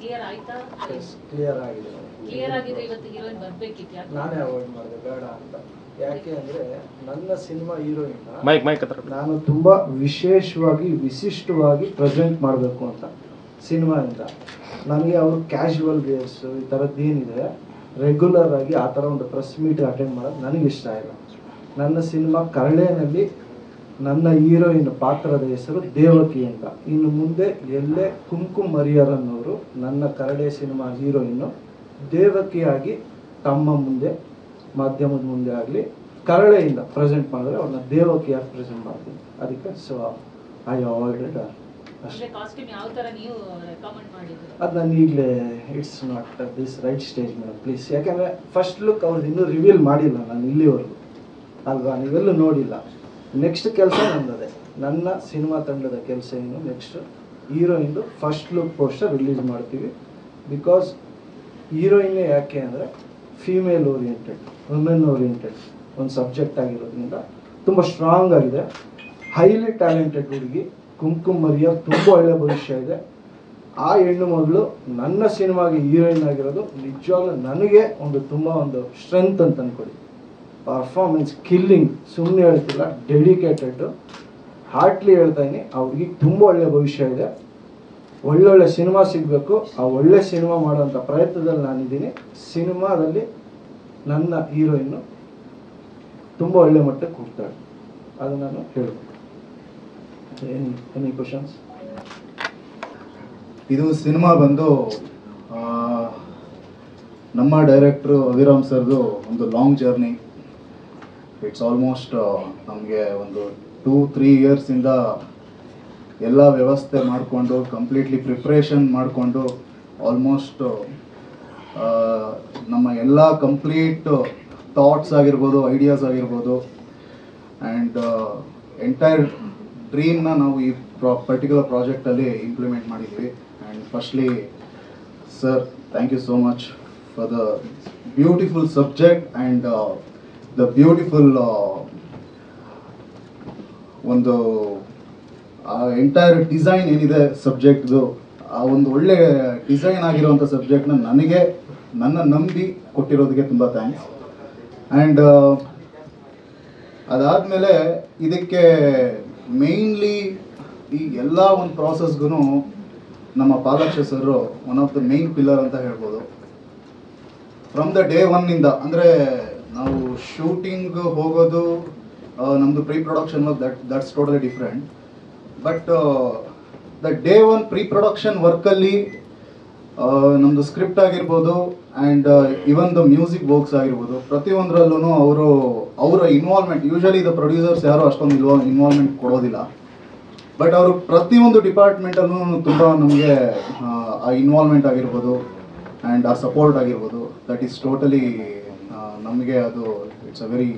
Clear ಆಯ್ತಾ? Clear ಆಗಿದೆ. Clear ಆಗಿದೆ. ಇವತ್ತು ಹೀರೋಯಿನ್ ಬರ್ಬೇಕಿತ್ತು, ಯಾಕೆ ನಾನೇ ಅವಾಯ್ಡ್ ಮಾಡಿದೆ, ಬೇಡ ಅಂತ. ಯಾಕೆ ಅಂದರೆ ನನ್ನ ಸಿನಿಮಾ ಹೀರೋಯಿನ್ನ ನಾನು ತುಂಬ ವಿಶೇಷವಾಗಿ ವಿಶಿಷ್ಟವಾಗಿ ಪ್ರೆಸೆಂಟ್ ಮಾಡಬೇಕು ಅಂತ ಸಿನಿಮಾಯಿಂದ. ನನಗೆ ಅವರು ಕ್ಯಾಶುವಲ್ ವೇರ್ಸು ಈ ಥರದ್ದು ಏನಿದೆ ರೆಗ್ಯುಲರ್ ಆಗಿ ಆ ಥರ ಒಂದು ಪ್ರೆಸ್ ಮೀಟ್ ಅಟೆಂಡ್ ಮಾಡೋದು ನನಗೆ ಇಷ್ಟ ಇಲ್ಲ. ನನ್ನ ಸಿನಿಮಾ ಕರಳೆನಲ್ಲಿ ನನ್ನ ಹೀರೋಯಿನ್ ಪಾತ್ರದ ಹೆಸರು ದೇವಕಿ ಅಂತ. ಇನ್ನು ಮುಂದೆ ಎಲ್ಲೇ ಕುಂಕುಮ ಹರಿಹರನ್ನವರು ನನ್ನ ಕರಡೆ ಸಿನಿಮಾ ಹೀರೋಯಿನ್ನು ದೇವಕಿಯಾಗಿ ತಮ್ಮ ಮುಂದೆ ಮಾಧ್ಯಮದ ಮುಂದೆ ಆಗಲಿ ಕರಳೆಯಿಂದ ಪ್ರೆಸೆಂಟ್ ಮಾಡಿದ್ರೆ ಅವ್ರನ್ನ ದೇವಕಿಯಾಗಿ ಪ್ರೆಸೆಂಟ್ ಮಾಡ್ತೀನಿ. ಅದಕ್ಕೆ ಸೊ ಐ ಅವಾಯ್ಡೆಡ್ ಅಷ್ಟೇ. ಅದು ನಾನು ಈಗಲೇ it's not this right stage madam, please. ಯಾಕೆಂದರೆ ಫಸ್ಟ್ ಲುಕ್ ಅವ್ರದ್ದು ಇನ್ನೂ ರಿವೀಲ್ ಮಾಡಿಲ್ಲ ನಾನು ಇಲ್ಲಿವರೆಗೂ ಅಲ್ವಾ, ನೀವೆಲ್ಲೂ ನೋಡಿಲ್ಲ. ನೆಕ್ಸ್ಟ್ ಕೆಲಸ ನನ್ನದೇ, ನನ್ನ ಸಿನಿಮಾ ತಂಡದ ಕೆಲಸ ಏನು, ನೆಕ್ಸ್ಟ್ ಹೀರೋಯಿಂದು ಫಸ್ಟ್ ಲುಕ್ ಪೋಸ್ಟರ್ ರಿಲೀಸ್ ಮಾಡ್ತೀವಿ. ಬಿಕಾಸ್ ಹೀರೋಯಿನ್ನೇ ಯಾಕೆ ಅಂದರೆ ಫೀಮೇಲ್ ಓರಿಯೆಂಟೆಡ್, ವುಮೆನ್ ಓರಿಯೆಂಟೆಡ್ ಒಂದು ಸಬ್ಜೆಕ್ಟ್ ಆಗಿರೋದ್ರಿಂದ ತುಂಬ ಸ್ಟ್ರಾಂಗ್ ಆಗಿದೆ. ಹೈಲಿ ಟ್ಯಾಲೆಂಟೆಡ್ ಹುಡುಗಿ, ಕುಂಕುಮ ಹರಿಹರ್, ತುಂಬ ಒಳ್ಳೆಯ ಭವಿಷ್ಯ ಇದೆ. ಆ ಹೆಣ್ಣು ಮಗಳು ನನ್ನ ಸಿನಿಮಾಗೆ ಹೀರೋಯಿನ್ ಆಗಿರೋದು ನಿಜವಾಗ್ಲೂ ನನಗೆ ಒಂದು ತುಂಬ ಒಂದು ಸ್ಟ್ರೆಂತ್ ಅಂತ ಅಂದ್ಕೊಳ್ಳಿ. ಪರ್ಫಾರ್ಮೆನ್ಸ್ ಕಿಲ್ಲಿಂಗ್, ಸುಮ್ಮನೆ ಹೇಳ್ತಿಲ್ಲ, ಡೆಡಿಕೇಟೆಡ್, ಹಾರ್ಟ್ಲಿ ಹೇಳ್ತಾ ಇದ್ದೀನಿ. ಆ ಹುಡುಗಿಗೆ ತುಂಬ ಒಳ್ಳೆಯ ಭವಿಷ್ಯ ಇದೆ. ಒಳ್ಳೊಳ್ಳೆ ಸಿನಿಮಾ ಸಿಗಬೇಕು, ಆ ಒಳ್ಳೆ ಸಿನಿಮಾ ಮಾಡೋಂಥ ಪ್ರಯತ್ನದಲ್ಲಿ ನಾನಿದ್ದೀನಿ. ಸಿನಿಮಾದಲ್ಲಿ ನನ್ನ ಹೀರೋಯಿನ್ನು ತುಂಬ ಒಳ್ಳೆ ಮಟ್ಟಕ್ಕೆ ಹೋಗ್ತಾಳೆ, ಅದು ನಾನು ಹೇಳ್ಬೋದು. Any questions? ಇದು ಸಿನಿಮಾ ಬಂದು ನಮ್ಮ ಡೈರೆಕ್ಟ್ರು ಅವಿರಾಮ್ ಸರ್ದು ಒಂದು ಲಾಂಗ್ ಜರ್ನಿ. ಇಟ್ಸ್ ಆಲ್ಮೋಸ್ಟ್ ನಮಗೆ ಒಂದು 2-3 ಇಯರ್ಸಿಂದ ಎಲ್ಲ ವ್ಯವಸ್ಥೆ ಮಾಡಿಕೊಂಡು ಕಂಪ್ಲೀಟ್ಲಿ ಪ್ರಿಪ್ರೇಷನ್ ಮಾಡಿಕೊಂಡು ಆಲ್ಮೋಸ್ಟ್ ನಮ್ಮ ಎಲ್ಲ ಕಂಪ್ಲೀಟ್ ಥಾಟ್ಸ್ ಆಗಿರ್ಬೋದು, ಐಡಿಯಾಸ್ ಆಗಿರ್ಬೋದು, ಆ್ಯಂಡ್ ಎಂಟೈರ್ ಡ್ರೀಮ್ನ ನಾವು ಈ ಪರ್ಟಿಕ್ಯುಲರ್ ಪ್ರಾಜೆಕ್ಟಲ್ಲಿ ಇಂಪ್ಲಿಮೆಂಟ್ ಮಾಡಿದ್ದೀವಿ. And firstly sir, thank you so much for the beautiful subject and the beautiful ಒಂದು ಎಂಟೈರ್ ಡಿಸೈನ್ ಏನಿದೆ ಸಬ್ಜೆಕ್ಟ್ದು, ಆ ಒಂದು ಒಳ್ಳೆ ಡಿಸೈನ್ ಆಗಿರುವಂಥ ಸಬ್ಜೆಕ್ಟ್ನ ನನ್ನ ನಂಬಿ ಕೊಟ್ಟಿರೋದಕ್ಕೆ ತುಂಬ ಥ್ಯಾಂಕ್ಸ್. ಆ್ಯಂಡ್ ಅದಾದಮೇಲೆ ಇದಕ್ಕೆ ಮೇಯ್ನ್ಲಿ ಈ ಎಲ್ಲ ಒಂದು ಪ್ರಾಸೆಸ್ಗೂ ನಮ್ಮ Palaksha sir one of the main pillar ಅಂತ ಹೇಳ್ಬೋದು. ಫ್ರಮ್ ದ ಡೇ ಒನ್ನಿಂದ, ಅಂದರೆ ನಾವು ಶೂಟಿಂಗ್ ಹೋಗೋದು ನಮ್ಮದು pre production that's totally different. But the day one pre production ವರ್ಕಲ್ಲಿ ನಮ್ಮದು ಸ್ಕ್ರಿಪ್ಟ್ ಆಗಿರ್ಬೋದು and even the music works ಆಗಿರ್ಬೋದು, ಪ್ರತಿಯೊಂದರಲ್ಲೂ ಅವರ ಇನ್ವಾಲ್ವ್ಮೆಂಟ್, ಯೂಶಲಿ ದ ಪ್ರೊಡ್ಯೂಸರ್ಸ್ ಯಾರು ಅಷ್ಟೊಂದು ಇನ್ವಾಲ್ವ್ಮೆಂಟ್ ಕೊಡೋದಿಲ್ಲ. ಬಟ್ ಅವರು ಪ್ರತಿಯೊಂದು ಡಿಪಾರ್ಟ್ಮೆಂಟಲ್ಲೂ ತುಂಬ ನಮಗೆ ಆ ಇನ್ವಾಲ್ವ್ಮೆಂಟ್ ಆಗಿರ್ಬೋದು ಆ್ಯಂಡ್ ಆ ಸಪೋರ್ಟ್ ಆಗಿರ್ಬೋದು, ದಟ್ ಈಸ್ ಟೋಟಲಿ ನಮಗೆ ಅದು it's a very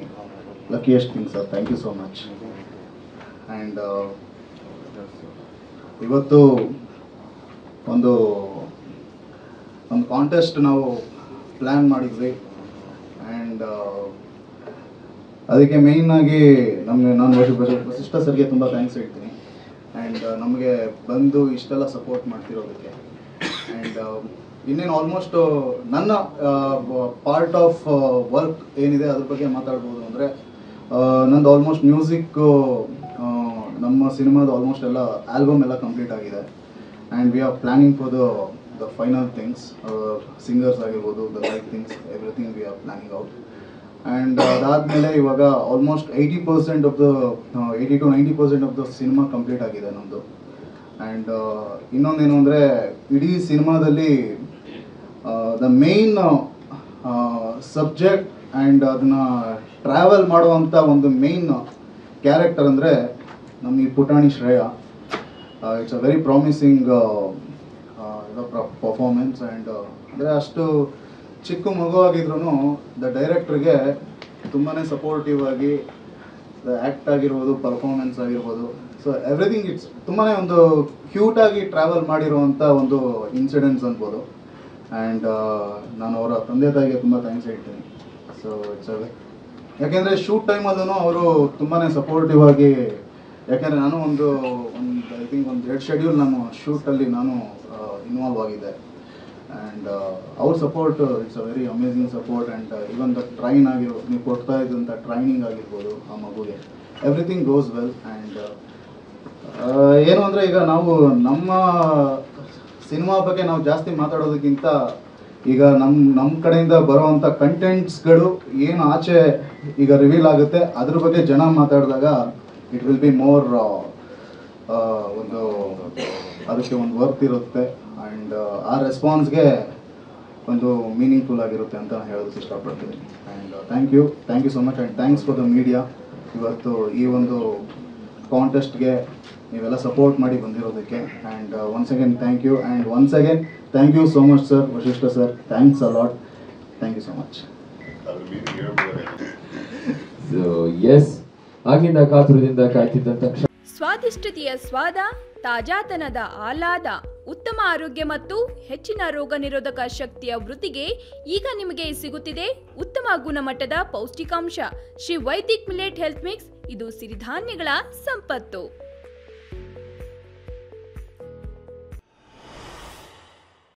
luckiest thing sir. Thank you so much. And ಇವತ್ತು ಒಂದು ಕಾಂಟೆಸ್ಟ್ ನಾವು ಪ್ಲ್ಯಾನ್ ಮಾಡಿದ್ವಿ. ಆ್ಯಂಡ್ ಅದಕ್ಕೆ ಮೇಯ್ನಾಗಿ ನಾನು ವಸಿಷ್ಠ ಸರ್ಗೆ ತುಂಬ ಥ್ಯಾಂಕ್ಸ್ ಹೇಳ್ತೀನಿ. ಆ್ಯಂಡ್ ನಮಗೆ ಬಂದು ಇಷ್ಟೆಲ್ಲ ಸಪೋರ್ಟ್ ಮಾಡ್ತಿರೋದಕ್ಕೆ. ಆ್ಯಂಡ್ ಇನ್ನೇನು ಆಲ್ಮೋಸ್ಟ್ ನನ್ನ ಪಾರ್ಟ್ ಆಫ್ ವರ್ಕ್ ಏನಿದೆ ಅದ್ರ ಬಗ್ಗೆ ಮಾತಾಡ್ಬೋದು ಅಂದರೆ, ನಂದು ಆಲ್ಮೋಸ್ಟ್ ಮ್ಯೂಸಿಕ್ಕು ನಮ್ಮ ಸಿನಿಮಾದ ಆಲ್ಮೋಸ್ಟ್ ಎಲ್ಲ ಆಲ್ಬಮ್ ಎಲ್ಲ ಕಂಪ್ಲೀಟ್ ಆಗಿದೆ. And we are planning for the final things, singers ಆಗಿರ್ಬೋದು, the like things, everything we are planning out. And ಅದಾದಮೇಲೆ ಇವಾಗ almost 80% of the 80 to 90% of the cinema complete ಆಗಿದೆ ನಮ್ಮದು. ಆ್ಯಂಡ್ ಇನ್ನೊಂದೇನು ಅಂದರೆ, ಇಡೀ ಸಿನಿಮಾದಲ್ಲಿ ದ ಮೇನ್ ಸಬ್ಜೆಕ್ಟ್ ಆ್ಯಂಡ್ ಅದನ್ನು ಟ್ರಾವೆಲ್ ಮಾಡುವಂಥ ಒಂದು ಮೇನ್ ಕ್ಯಾರೆಕ್ಟರ್ ಅಂದರೆ ನಮ್ಮ ಈ ಪುಟಾಣಿ Shreya. It's a very promising performance. And ಅಂದರೆ ಅಷ್ಟು ಚಿಕ್ಕ ಮಗು ಆಗಿದ್ರೂ ದ ಡೈರೆಕ್ಟ್ರಿಗೆ ತುಂಬಾ ಸಪೋರ್ಟಿವ್ ಆಗಿ ದ ಆ್ಯಕ್ಟ್ ಆಗಿರ್ಬೋದು, ಪರ್ಫಾರ್ಮೆನ್ಸ್ ಆಗಿರ್ಬೋದು, ಸೊ ಎವ್ರಿಥಿಂಗ್ ಇಟ್ಸ್ ತುಂಬಾ ಒಂದು ಕ್ಯೂಟಾಗಿ ಟ್ರಾವೆಲ್ ಮಾಡಿರುವಂಥ ಒಂದು ಇನ್ಸಿಡೆಂಟ್ಸ್ ಅನ್ಬೋದು. ಆ್ಯಂಡ್ ನಾನು ಅವರ ತಂದೆ ತಾಯಿಗೆ ತುಂಬ ಥ್ಯಾಂಕ್ಸ್ ಹೇಳ್ತೀನಿ. ಸೊ ಇಟ್ಸ್ ಯಾಕೆಂದರೆ ಶೂಟ್ ಟೈಮಲ್ಲೂ ಅವರು ತುಂಬಾ ಸಪೋರ್ಟಿವ್ ಆಗಿ, ಯಾಕೆಂದರೆ ನಾನು ಐ ಥಿಂಕ್ 2 ಶೆಡ್ಯೂಲ್ ನಾನು ಶೂಟಲ್ಲಿ ನಾನು ಇನ್ವಾಲ್ವ್ ಆಗಿದ್ದೆ. ಆ್ಯಂಡ್ ಅವ್ರ support it's a very amazing support. And even the train ಆಗಿರೋ ನೀವು ಕೊಡ್ತಾ ಇದ್ದಂಥ ಟ್ರೈನಿಂಗ್ ಆಗಿರ್ಬೋದು ಆ ಮಗುಗೆ, ಎವ್ರಿಥಿಂಗ್ ಗೋಸ್ ವೆಲ್. ಆ್ಯಂಡ್ ಏನು ಅಂದರೆ ಈಗ ನಾವು ನಮ್ಮ ಸಿನಿಮಾ ಬಗ್ಗೆ ನಾವು ಜಾಸ್ತಿ ಮಾತಾಡೋದಕ್ಕಿಂತ ಈಗ ನಮ್ಮ ಕಡೆಯಿಂದ ಬರೋವಂಥ ಕಂಟೆಂಟ್ಸ್ಗಳು ಏನು ಆಚೆ ಈಗ ರಿವೀಲ್ ಆಗುತ್ತೆ ಅದ್ರ ಬಗ್ಗೆ ಜನ ಮಾತಾಡಿದಾಗ ಇಟ್ ವಿಲ್ ಬಿ ಮೋರ್ ಒಂದು ಅದಕ್ಕೆ ಒಂದು ವರ್ತ್ ಇರುತ್ತೆ. ಆ್ಯಂಡ್ ಆ ರೆಸ್ಪಾನ್ಸ್ಗೆ ಒಂದು ಮೀನಿಂಗ್ಫುಲ್ ಆಗಿರುತ್ತೆ ಅಂತ ನಾನು ಹೇಳೋದಕ್ಕೆ ಇಷ್ಟಪಡ್ತೀನಿ. And thank you so much. And thanks for the media. ಇವತ್ತು ಈ ಒಂದು ಕಾಂಟೆಸ್ಟ್ಗೆ ನೀವೆಲ್ಲ ಸಪೋರ್ಟ್ ಮಾಡಿ ಬಂದಿರೋದಕ್ಕೆ. And once again thank you. And once again thank you so much sir, Vashishtha sir. Thanks a lot. Thank you so much. ಆಗಿಂದ ಕಾತುರದಿಂದ ಕಾಯ್ತಿದ್ದಂತ ಸ್ವಾದಿಷ್ಟತೆಯ ಸ್ವಾದ, ತಾಜಾತನದ ಆಹ್ಲಾದ, ಉತ್ತಮ ಆರೋಗ್ಯ ಮತ್ತು ಹೆಚ್ಚಿನ ರೋಗ ನಿರೋಧಕ ಶಕ್ತಿಯ ವೃದ್ಧಿಗೆ ಈಗ ನಿಮಗೆ ಸಿಗುತ್ತಿದೆ ಉತ್ತಮ ಗುಣಮಟ್ಟದ ಪೌಷ್ಟಿಕಾಂಶ Shri Vaidik millet health mix. ಇದು ಸಿರಿಧಾನ್ಯಗಳ ಸಂಪತ್ತು.